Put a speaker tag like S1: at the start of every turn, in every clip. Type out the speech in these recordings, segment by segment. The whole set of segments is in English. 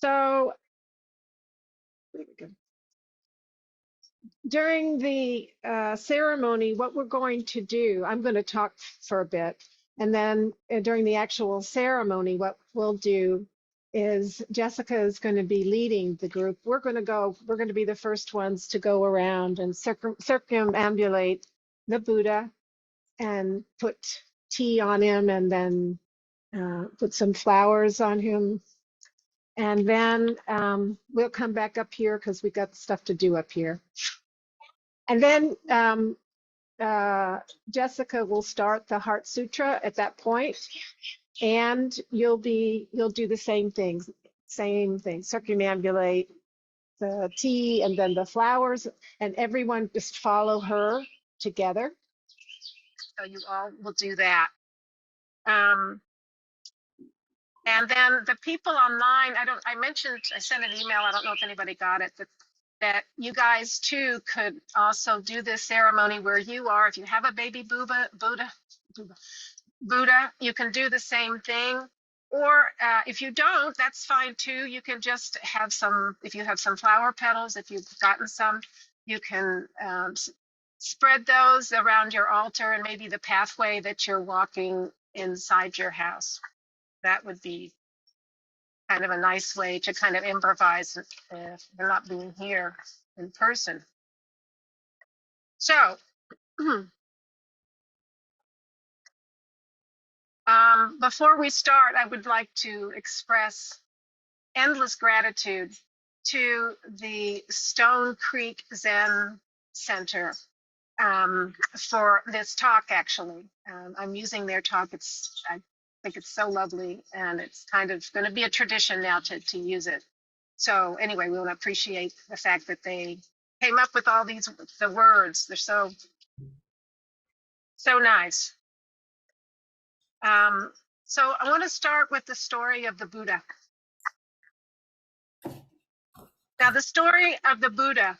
S1: So during the ceremony, what we're going to do, I'm going to talk for a bit, and then during the actual ceremony, what we'll do is Jessica is going to be leading the group. We're going to be the first ones to go around and circumambulate the Buddha and put tea on him, and then put some flowers on him. And then we'll come back up here because we got stuff to do up here. And then Jessica will start the Heart Sutra at that point, and you'll do the same things, circumambulate the tea and then the flowers, and everyone just follow her together. So you all will do that. And then the people online, I sent an email, I don't know if anybody got it, but that you guys too could also do this ceremony where you are. If you have a baby Buddha, you can do the same thing. Or if you don't, that's fine too. You can just have some, if you have some flower petals, if you've gotten some, you can spread those around your altar and maybe the pathway that you're walking inside your house. That would be kind of a nice way to kind of improvise if they're not being here in person. So before we start, I would like to express endless gratitude to the Stone Creek Zen Center for this talk, actually. I'm using their talk. I think it's so lovely, and it's kind of going to be a tradition now to use it. So anyway, we want to appreciate the fact that they came up with all the words. They're so nice. So I want to start with the story of the Buddha. Now, the story of the Buddha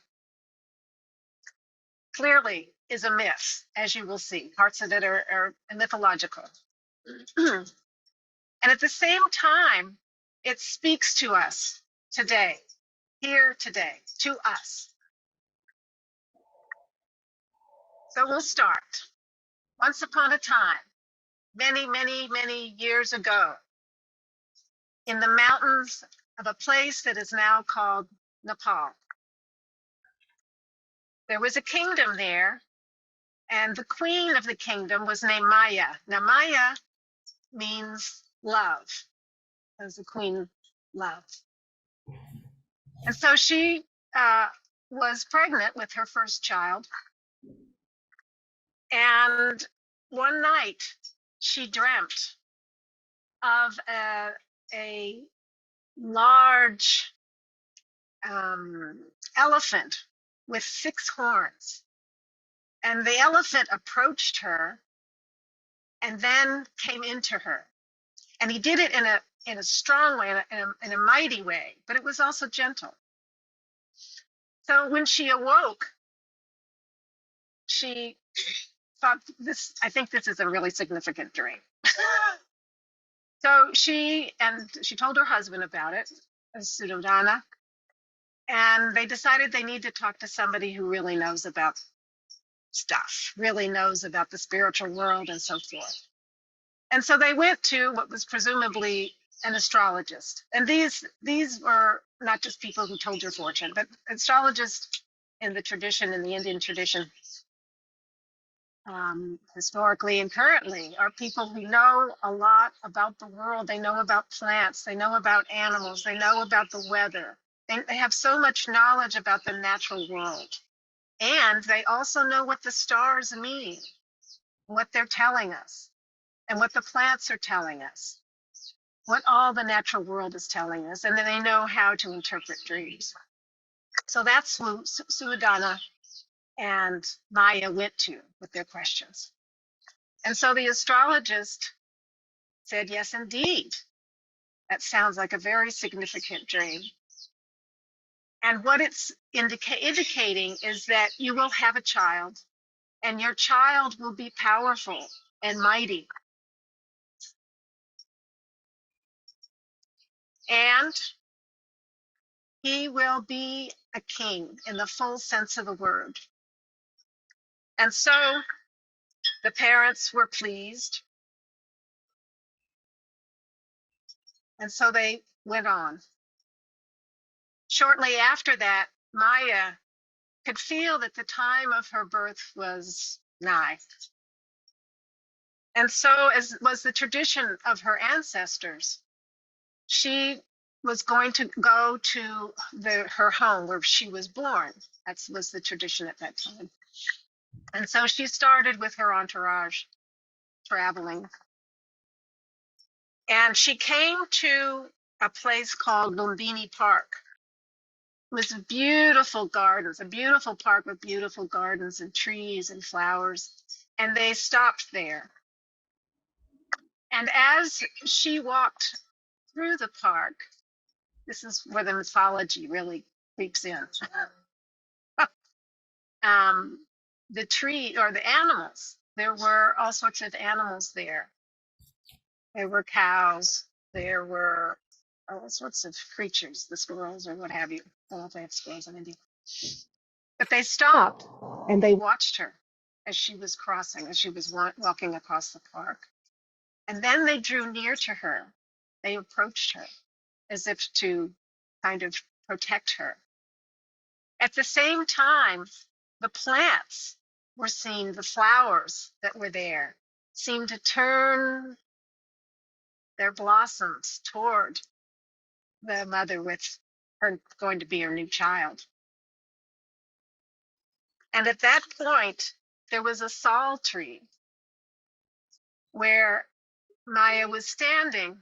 S1: clearly is a myth, as you will see. Parts of it are mythological. And at the same time, it speaks to us today, here today, to us. So we'll start. Once upon a time, many, many, many years ago, in the mountains of a place that is now called Nepal, there was a kingdom there, and the queen of the kingdom was named Maya. Now, Maya means love, as the queen loved. And so she was pregnant with her first child. And one night she dreamt of a large elephant with 6 horns. And the elephant approached her and then came into her. And he did it in a strong way, in a mighty way, but it was also gentle. So when she awoke, she thought, I think this is a really significant dream. So she told her husband about it, Suddhodana, and they decided they need to talk to somebody who really knows about stuff, really knows about the spiritual world and so forth. And so they went to what was presumably an astrologist. And these were not just people who told your fortune, but astrologists in the Indian tradition, historically and currently, are people who know a lot about the world. They know about plants, they know about animals, they know about the weather. They have so much knowledge about the natural world. And they also know what the stars mean, what they're telling us, and what the plants are telling us, what all the natural world is telling us, and then they know how to interpret dreams. So that's who Suddhodana and Maya went to with their questions. And so the astrologist said, yes, indeed, that sounds like a very significant dream. And what it's indicating is that you will have a child, and your child will be powerful and mighty. And He will be a king in the full sense of the word. And so the parents were pleased. And so they went on. Shortly after that, Maya could feel that the time of her birth was nigh. And so, as was the tradition of her ancestors, she was going to go to her home where she was born. That was the tradition at that time. And so she started with her entourage traveling. And she came to a place called Lumbini Park. It was beautiful gardens, a beautiful park with beautiful gardens and trees and flowers. And they stopped there. And as she walked through the park, this is where the mythology really creeps in. The tree or the animals, there were all sorts of animals there. There were cows, there were all sorts of creatures, the squirrels or what have you. I don't know if they have squirrels in India. But they stopped and they watched her as she was crossing, as she was walking across the park. And then they drew near to her. They approached her as if to kind of protect her. At the same time, the plants were seen, the flowers that were there seemed to turn their blossoms toward the mother with her going to be her new child. And at that point, there was a sal tree where Maya was standing,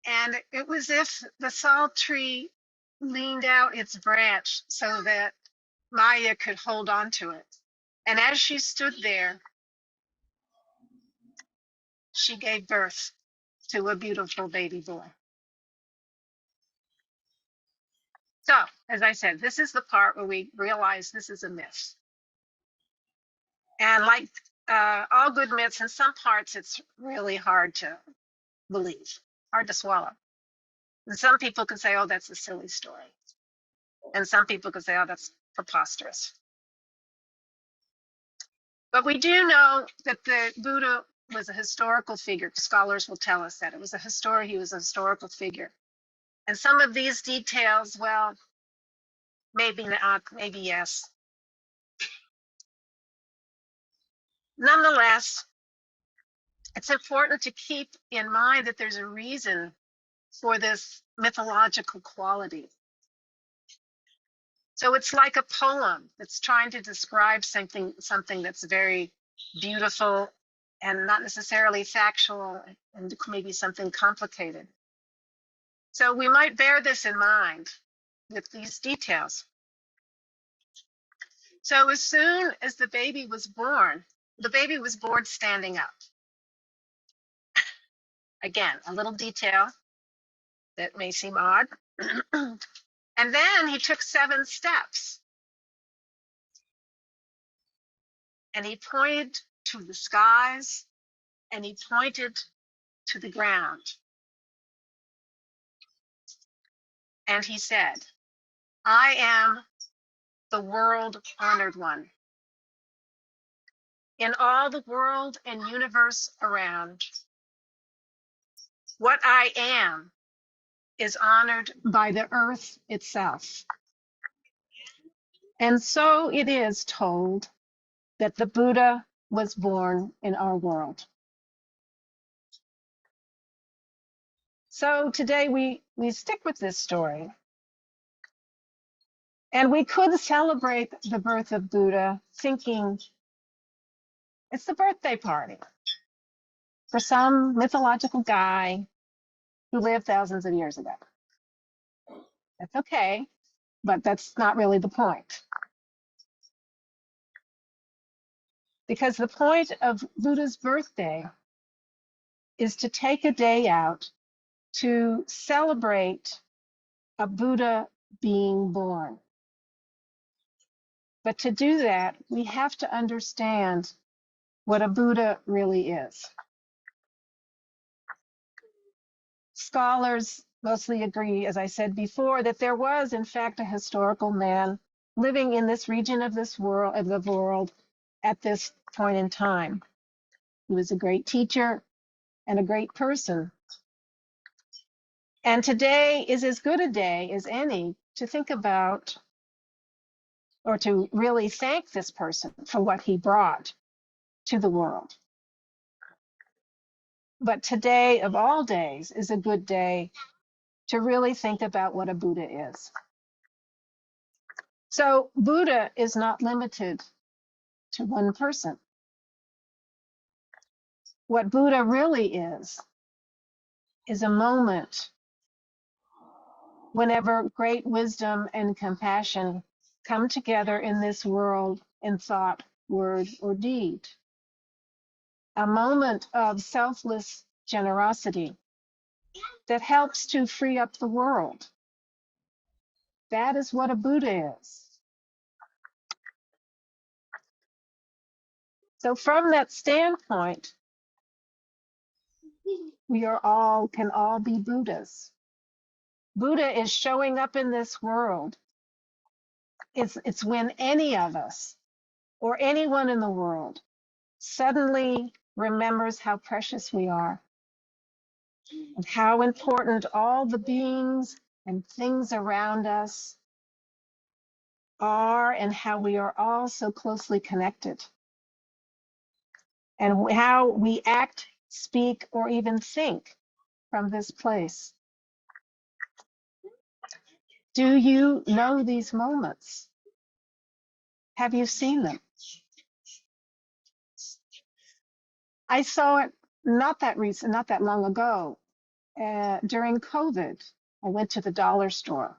S1: and it was as if the sal tree leaned out its branch so that Maya could hold on to it. And as she stood there, she gave birth to a beautiful baby boy. So, as I said, this is the part where we realize this is a myth. And like all good myths, in some parts it's really hard to believe, hard to swallow. And some people can say, oh, that's a silly story. And some people can say, oh, that's preposterous. But we do know that the Buddha was a historical figure. Scholars will tell us that. He was a historical figure. And some of these details, well, maybe not, maybe yes. Nonetheless, it's important to keep in mind that there's a reason for this mythological quality. So it's like a poem that's trying to describe something that's very beautiful and not necessarily factual, and maybe something complicated. So we might bear this in mind with these details. So as soon as the baby was born standing up. Again, a little detail that may seem odd. And then he took 7 steps. And he pointed to the skies and he pointed to the ground. And he said, I am the world honored one. In all the world and universe around, what I am is honored by the earth itself. And so it is told that the Buddha was born in our world. So today we stick with this story. And we could celebrate the birth of Buddha thinking it's the birthday party for some mythological guy who lived thousands of years ago. That's okay, but that's not really the point. Because the point of Buddha's birthday is to take a day out to celebrate a Buddha being born. But to do that, we have to understand what a Buddha really is. Scholars mostly agree, as I said before, that there was, in fact, a historical man living in this region of the world at this point in time. He was a great teacher and a great person. And today is as good a day as any to think about or to really thank this person for what he brought to the world. But today, of all days, is a good day to really think about what a Buddha is. So, Buddha is not limited to one person. What Buddha really is a moment whenever great wisdom and compassion come together in this world in thought, word, or deed. A moment of selfless generosity that helps to free up the world. That is what a Buddha is. So from that standpoint, we can all be Buddhas. Buddha is showing up in this world. It's when any of us or anyone in the world suddenly remembers how precious we are and how important all the beings and things around us are, and how we are all so closely connected, and how we act, speak, or even think from this place. Do you know these moments? Have you seen them? I saw it not that long ago. During COVID, I went to the dollar store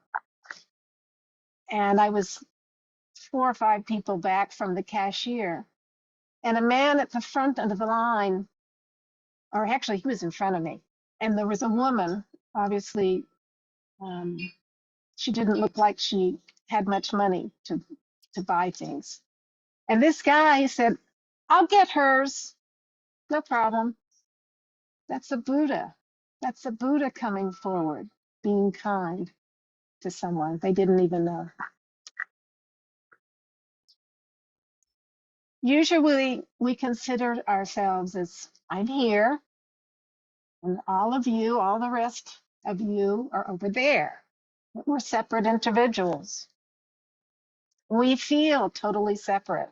S1: and I was 4 or 5 people back from the cashier. And a man at the front of the line, or actually he was in front of me, and there was a woman, obviously, she didn't look like she had much money to buy things. And this guy said, "I'll get hers, no problem." That's a Buddha. That's a Buddha coming forward, being kind to someone they didn't even know. Usually we consider ourselves as, I'm here, and all of you, all the rest of you are over there. We're separate individuals. We feel totally separate.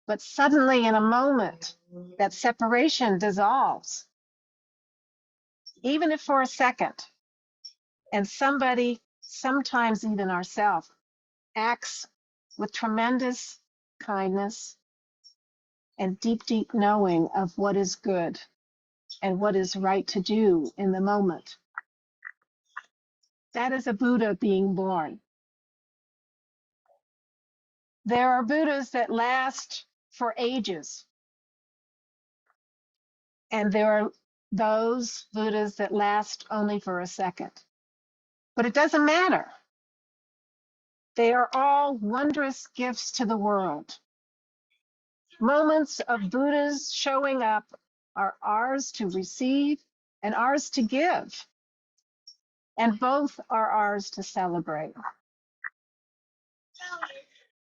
S1: But suddenly, in a moment, that separation dissolves, even if for a second, and somebody, sometimes even ourselves, acts with tremendous kindness and deep, deep knowing of what is good and what is right to do in the moment. That is a Buddha being born. There are Buddhas that last for ages, and there are those Buddhas that last only for a second. But it doesn't matter. They are all wondrous gifts to the world. Moments of Buddhas showing up are ours to receive and ours to give, and both are ours to celebrate.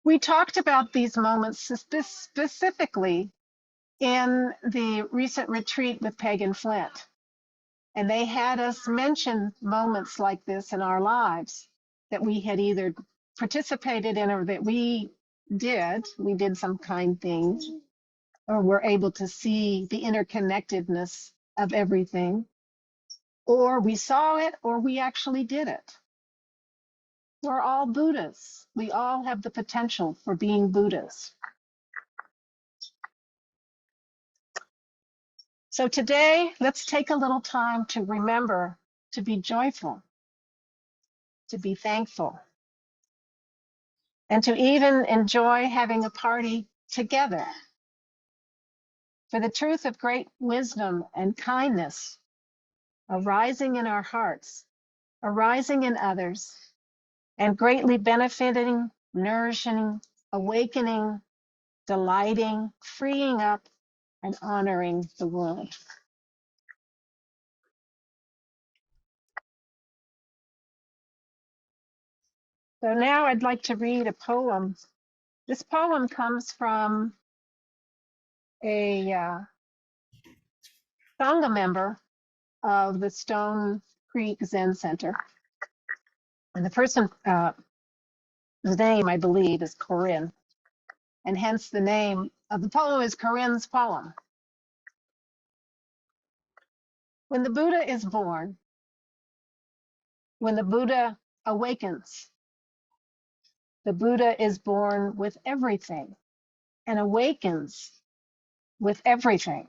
S1: We talked about these moments specifically in the recent retreat with Peg and Flint, and they had us mention moments like this in our lives that we had either participated in or that we did some kind things, or were able to see the interconnectedness of everything, or we saw it, or we actually did it. We're all Buddhas. We all have the potential for being Buddhas. So today, let's take a little time to remember to be joyful, to be thankful, and to even enjoy having a party together. For the truth of great wisdom and kindness arising in our hearts, arising in others, and greatly benefiting, nourishing, awakening, delighting, freeing up, and honoring the world. So now I'd like to read a poem. This poem comes from a Sangha member of the Stone Creek Zen Center. And the person, his name, I believe, is Corinne. And hence the name of the poem is Corinne's poem. When the Buddha is born, when the Buddha awakens, the Buddha is born with everything and awakens with everything.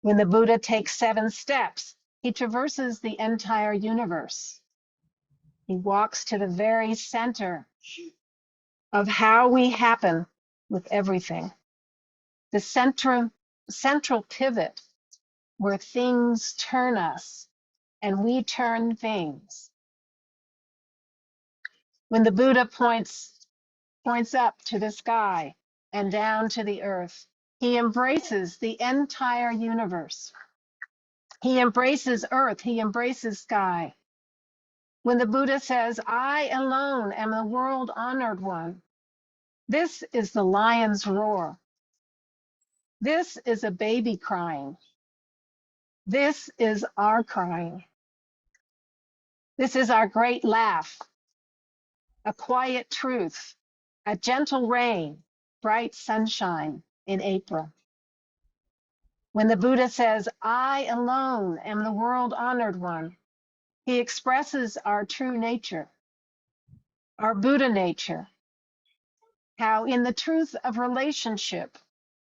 S1: When the Buddha takes 7 steps, he traverses the entire universe. He walks to the very center of how we happen with everything. The central pivot where things turn us and we turn things. When the Buddha points up to the sky and down to the earth, he embraces the entire universe. He embraces earth, he embraces sky. When the Buddha says, I alone am the world honored one, this is the lion's roar. This is a baby crying. This is our crying. This is our great laugh, a quiet truth, a gentle rain, bright sunshine in April. When the Buddha says, I alone am the world honored one, he expresses our true nature, our Buddha nature, how in the truth of relationship,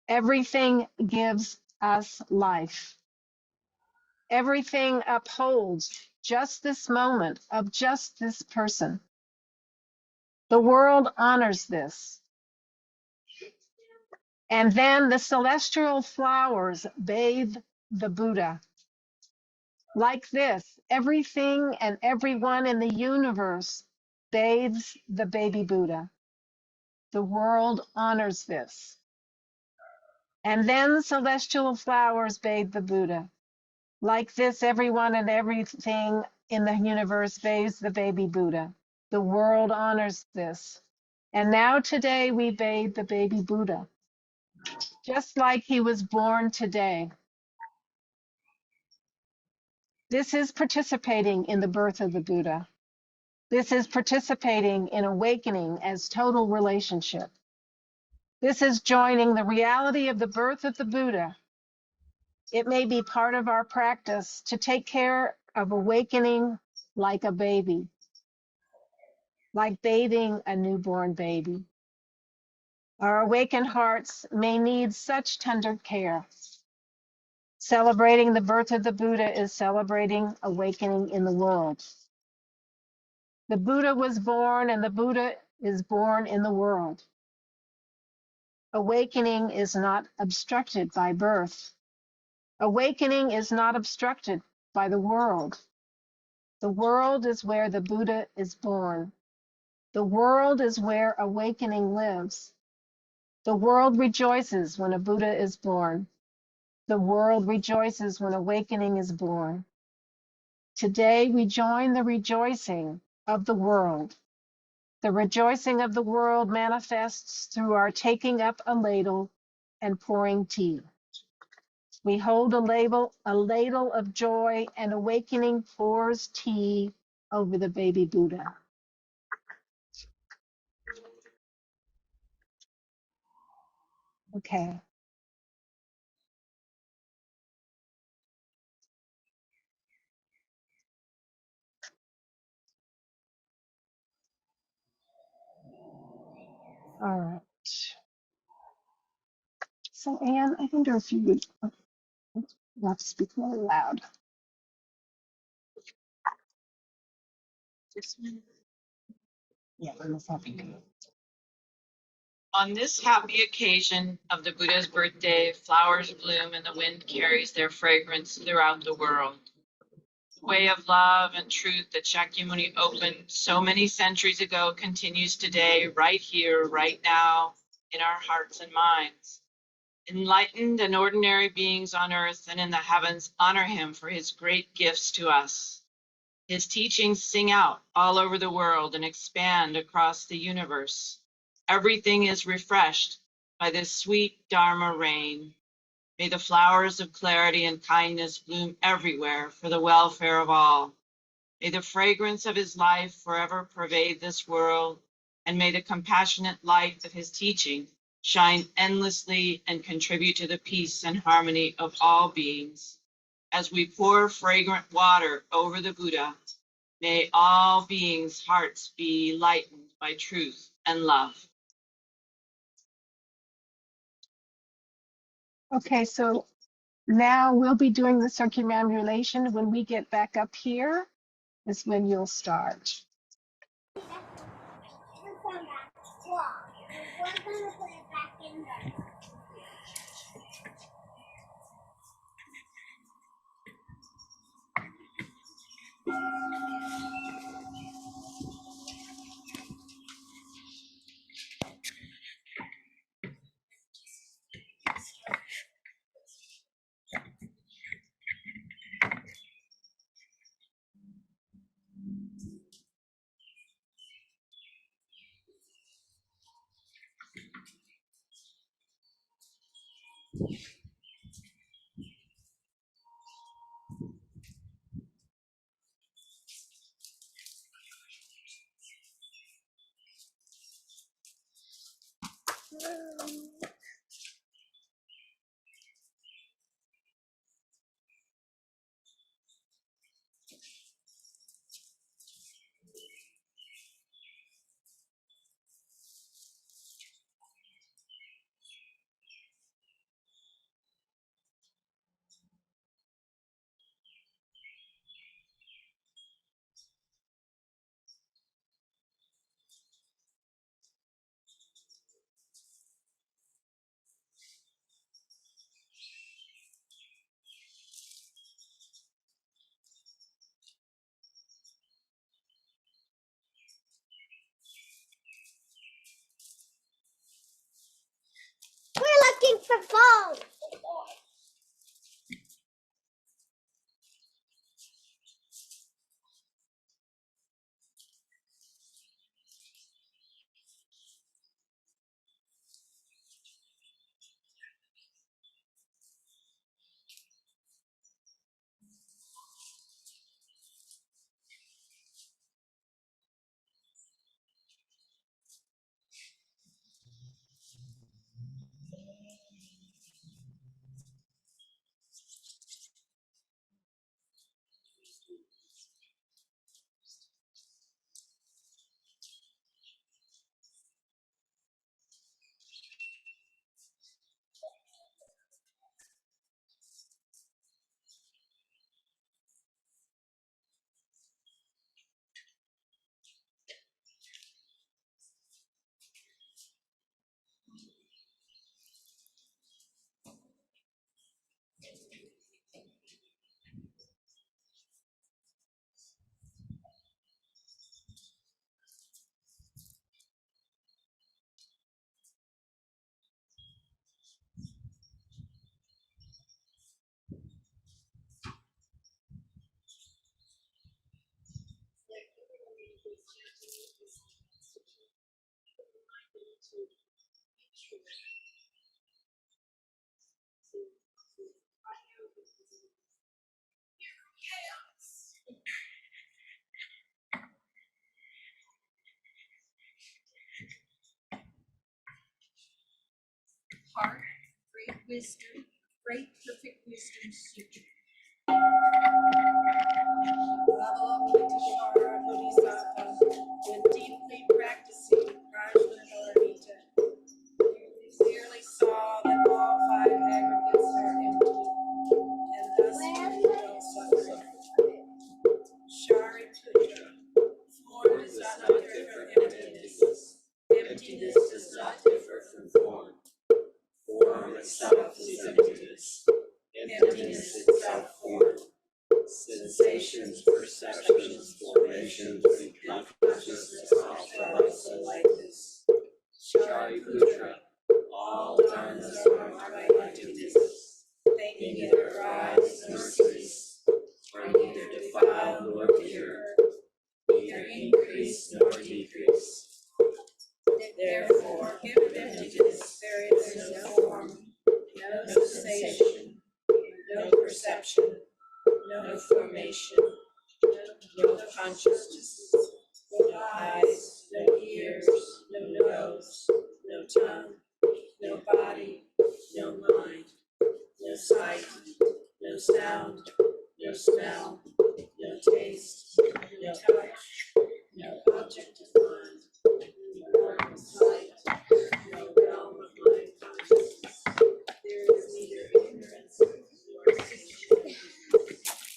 S1: everything gives us life. Everything upholds just this moment of just this person. The world honors this. And then the celestial flowers bathe the Buddha. Like this, everything and everyone in the universe bathes the baby Buddha. The world honors this. And then celestial flowers bathe the Buddha. Like this, everyone and everything in the universe bathes the baby Buddha. The world honors this. And now today we bathe the baby Buddha, just like he was born today. This is participating in the birth of the Buddha. This is participating in awakening as total relationship. This is joining the reality of the birth of the Buddha. It may be part of our practice to take care of awakening like a baby, like bathing a newborn baby. Our awakened hearts may need such tender care. Celebrating the birth of the Buddha is celebrating awakening in the world. The Buddha was born and the Buddha is born in the world. Awakening is not obstructed by birth. Awakening is not obstructed by the world. The world is where the Buddha is born. The world is where awakening lives. The world rejoices when a Buddha is born. The world rejoices when awakening is born. Today we join the rejoicing of the world. The rejoicing of the world manifests through our taking up a ladle and pouring tea. We hold a ladle of joy, and awakening pours tea over the baby Buddha. Okay. All right. So, Anne, I wonder if you would have to speak more loud. Yeah, I'm happy.
S2: On this happy occasion of the Buddha's birthday, flowers bloom and the wind carries their fragrance throughout the world. The way of love and truth that Shakyamuni opened so many centuries ago continues today, right here, right now, in our hearts and minds. Enlightened and ordinary beings on earth and in the heavens honor him for his great gifts to us. His teachings sing out all over the world and expand across the universe. Everything is refreshed by this sweet Dharma rain. May the flowers of clarity and kindness bloom everywhere for the welfare of all. May the fragrance of his life forever pervade this world, and may the compassionate light of his teaching shine endlessly and contribute to the peace and harmony of all beings. As we pour fragrant water over the Buddha, may all beings' hearts be lightened by truth and love.
S1: Okay, so now we'll be doing the circumambulation. When we get back up here is when you'll start.
S3: We're looking for phones.
S4: Heart, great wisdom, great perfect wisdom sutra. Avalokiteshvara Bodhisattva, when deeply practicing Prajnaparamita, clearly saw that all five aggregates are empty, and thus no suffering. Shariputra, form does not differ from emptiness. Emptiness does not differ from form. Form itself is emptiness. Emptiness itself form. Sensations, perceptions, formations, and consciousness are also like this. Shariputra, all dharmas are marked by emptiness. They neither rise nor cease, are neither defiled nor pure, increase nor decrease. Therefore, of emptiness there is no form, no sensation, no perception, no formation, no consciousness, no eyes, no ears, no nose, no tongue, no body, no mind, no sight, no sound, no smell, no taste, no touch, no object of mind, no realm of sight, no realm of mind consciousness. There is neither ignorance nor extinction,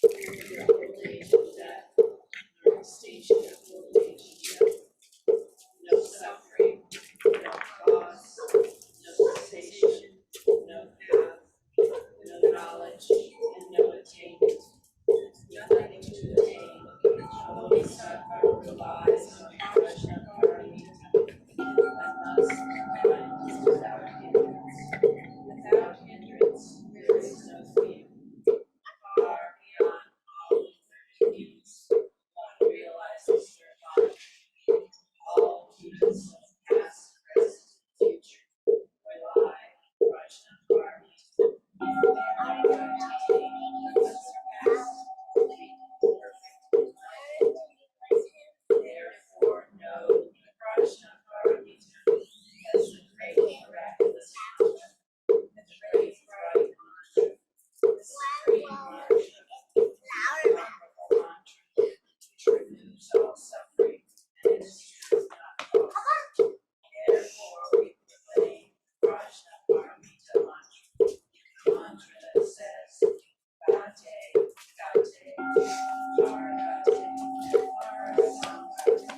S4: neither old age of death, nor extinction of old age and death. No suffering, no cause, no cessation, no path, no knowledge, and no attainment. Nothing to attain, only Sattva relies on Prajnaparamita, and thus mind is without hindrance. Without hindrance, there is no fear. Far beyond all eternal views, one realizes nirvana. All views of past, present, and future rely on Prajnaparamita. They are not attained but surpassed, complete, perfect, therefore know the Prajnaparamita as the great miraculous mantra, the great bright mantra, the supreme mantra, the powerful mantra, which removes all suffering and destroys not cause. Therefore we proclaim the Prajnaparamita mantra, the mantra that says, Gate, Gate, Paragate, Parasamgate.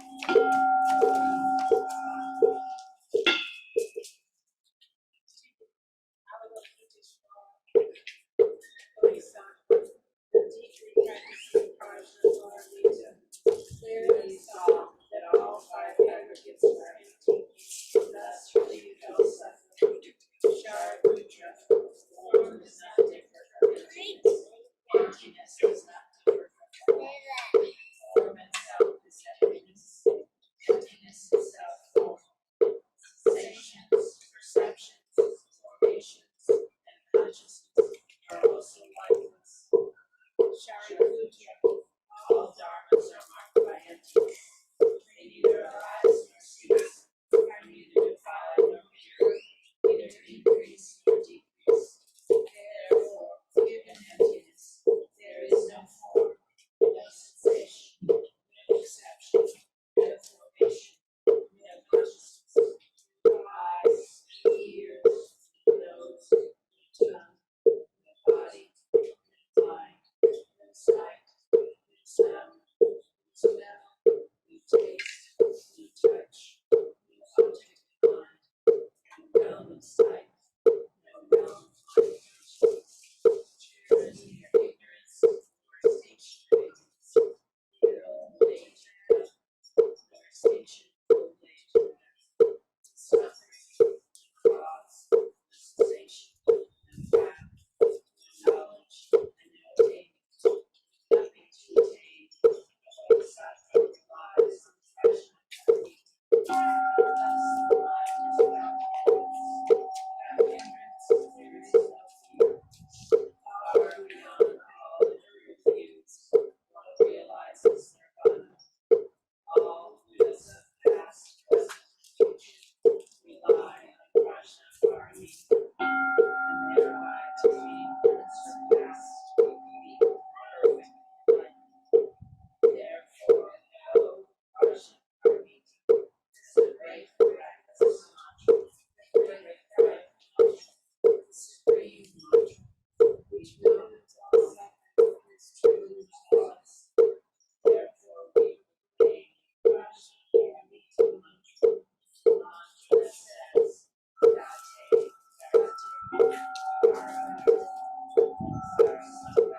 S4: The teacher practicing Prajnaparamita clearly saw that all five aggregates were empty, thus relieved all suffering. Shariputra, form does not differ from emptiness. Emptiness does not differ from form. Form itself is emptiness. Emptiness itself form. Sensations, perceptions, formations, and consciousness are also lifeless. Shariputra, all dharmas are marked by emptiness. They neither arise nor cease, are neither defiled nor pure, neither increase nor decrease. Therefore, given emptiness, there is no form, no sensation, no perception, no formation, no consciousness, no eyes, ears, nose, tongue, no body, no mind, no sight, no sound, no smell, no taste, no touch, no object of mind, no realm of sight, no realm of mind consciousness. There is neither ignorance nor extinction of ignorance, neither old age or death, nor extinction of old age or death. Suffering, cause, cessation, no path, no knowledge, and no attainment. Nothing to attain, only Sattva relies on Prajnaparamita. Thus the mind is without hindrance. Without hindrance, there is no fear. Far beyond all eternal views, one realizes nirvana. All Buddhas of past, present, and future rely on Prajnaparamita, and thereby attain unsurpassed, complete, perfect enlightenment. Therefore, know Prajnaparamita is the great miraculous mantra, the great bright mantra, the supreme mantra, which knows all suffering is truly flawless. Therefore, we proclaim Prajnaparamita mantra, the mantra that says, Gate, Gate, Paragate, Parasamgate.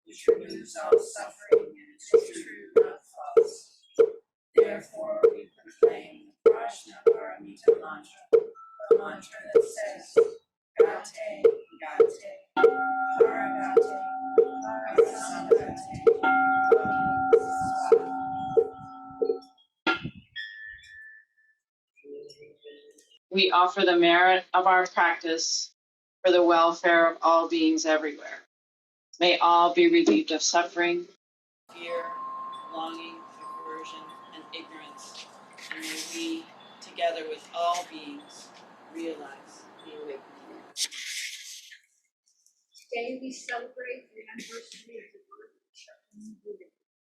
S4: which removes all suffering and is true, not false. Therefore, we proclaim the Prajnaparamita mantra, the mantra that says, Gate, Gate, Paragate, Parasamgate, Swaha.
S2: We offer the merit of our practice for the welfare of all beings everywhere. May all be relieved of suffering, fear, longing, aversion, and ignorance. And may we, together with all beings, realize the awakening.
S4: Today we celebrate the anniversary of the birth of Shakyamuni Buddha,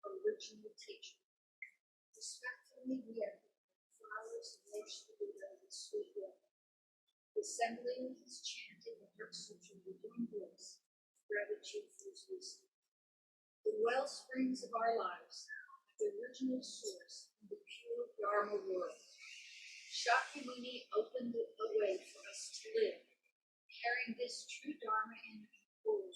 S4: our original teacher. Respectfully, we have flowers and worship the Buddha with sweet love. The assembly is chanting the Heart Sutra with one voice, gratitude for his wisdom. The well springs of our lives, the original source of the pure Dharma world. Shakyamuni opened a way for us to live, carrying this true Dharma in forward.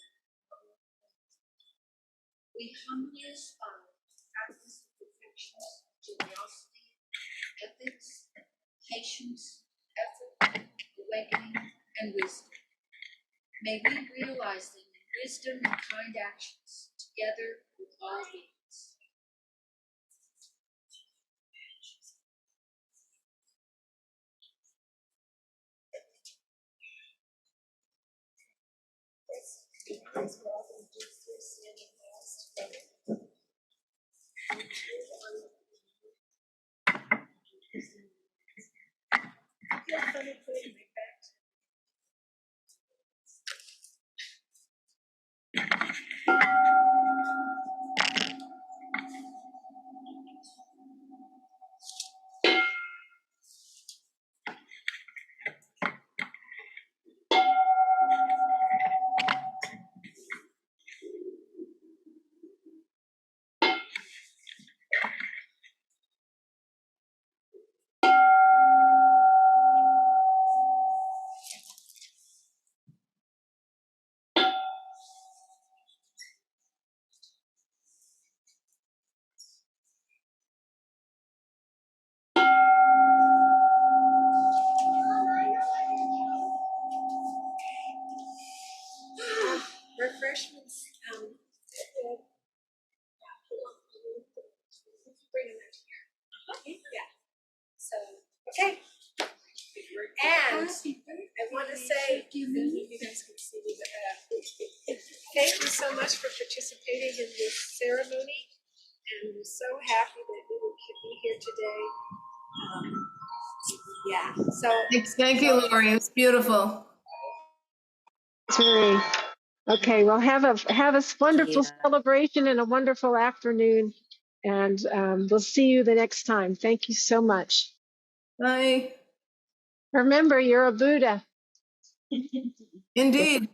S4: We humbly aspire to practice the perfections of generosity, ethics, patience, effort, awakening, and wisdom. May we realize them in wisdom and kind actions, together with all beings. Refreshments. Bring them out here. Yeah. So, okay. And I want to say, you guys can see me, but thank you so much for participating in this ceremony. And we're so happy that you could be here today. Yeah. So
S3: Thank you, Lori. It was beautiful.
S1: Terry. Okay, well, have a wonderful celebration and a wonderful afternoon, and we'll see you the next time. Thank you so much.
S3: Bye.
S1: Remember, you're a Buddha.
S3: Indeed.